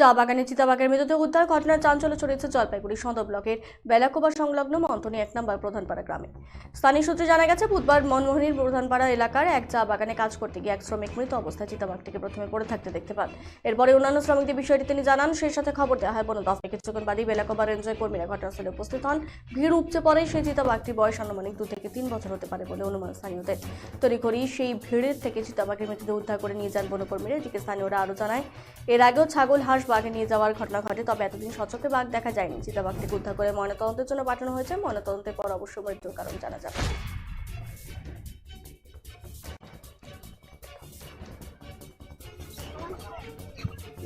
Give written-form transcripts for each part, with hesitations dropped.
চা বাগানে চিতাবাঘের মৃতদেহ উদ্ধার ঘটনার চাঞ্চল্য ছড়িয়েছে জলপাইগুড়ি সদর ব্লকের বেলাকোবা সংলগ্ন মন্তনী 1 নম্বর প্রধানপাড়া গ্রামে। স্থানীয় সূত্রে জানা গেছে, বুধবার মনমোহনীর প্রধানপাড়া এলাকার এক চা বাগানে কাজ করতে গিয়ে এক শ্রমিক মৃত অবস্থায় চিতাবাঘটিকে প্রথমে পড়ে থাকতে দেখতে পান। এরপরে অন্যান্য শ্রমিকদের বিষয়টি তিনি জানান। সেই সাথে খবর দেওয়া হয় বন দফতরে। কিছুক্ষণ বাদেই বেলাকোবা রেঞ্জের কর্মীরা ঘটনাস্থলে উপস্থিত হন। ভিড় উপচে পড়ে। সেই চিতাবাঘটির বয়স আনুমানিক 2 থেকে 3 বছর হতে পারে বলে অনুমান স্থানীয়দের। তড়িঘড়ি সেই ভিড়ের থেকে চিতাবাঘের মৃতদেহ উদ্ধার করে নিয়ে যান বনকর্মীরা। এদিকে স্থানীয়রা আরও জানায়, এর আগেও ছাগল, হাঁস বাঘে নিয়ে যাওয়ার ঘটনা ঘটে, তবে এতদিন সচক্ষে বাঘ দেখা যায়নি। চিতাবাঘটিকে উদ্ধার করে ময়নাতদন্তের জন্য পাঠানো হয়েছে। ময়নাতদন্তের পর অবশ্য মৃত্যুর কারণ জানা যাবে।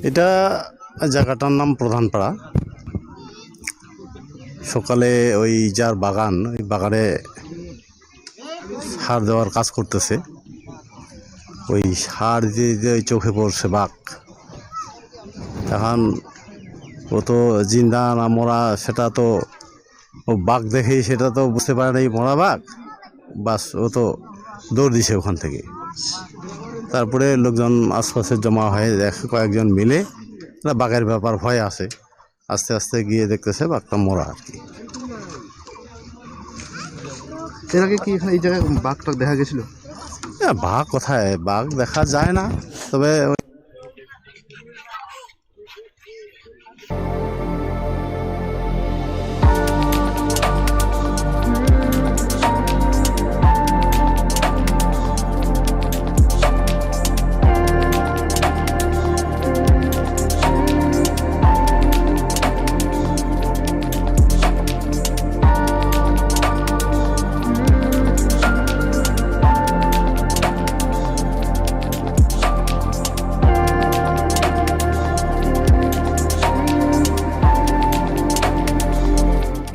এটা জায়গাটার নাম প্রধানপাড়া। সকালে ওই যার বাগান, ওই বাগানে সার দেওয়ার কাজ করতেছে। ওই সার দিয়ে ওই চোখে পড়ছে বাঘ। এখন ও তো জিন্দা না মরা সেটা তো ও বাঘ দেখেই সেটা তো বুঝতে পারে না এই মরা বাঘ। বাস ও তো দৌড় দিছে ওখান থেকে। তারপরে লোকজন আশপাশে জমা হয়ে দেখে, কয়েকজন মিলে বাঘের ব্যাপার ভয় আছে। আস্তে আস্তে গিয়ে দেখতেছে বাঘটা মরা আর কি। এর আগে কি এখানে এই জায়গায় বাঘটা দেখা গেছিল? বাঘ কোথায়, বাঘ দেখা যায় না। তবে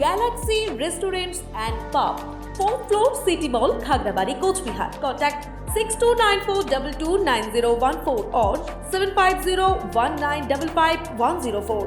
Galaxy Restaurants and Pub, 4th floor, City Mall, Khagrabari, Coach Bihar. Contact 6294229014 or 75019555104.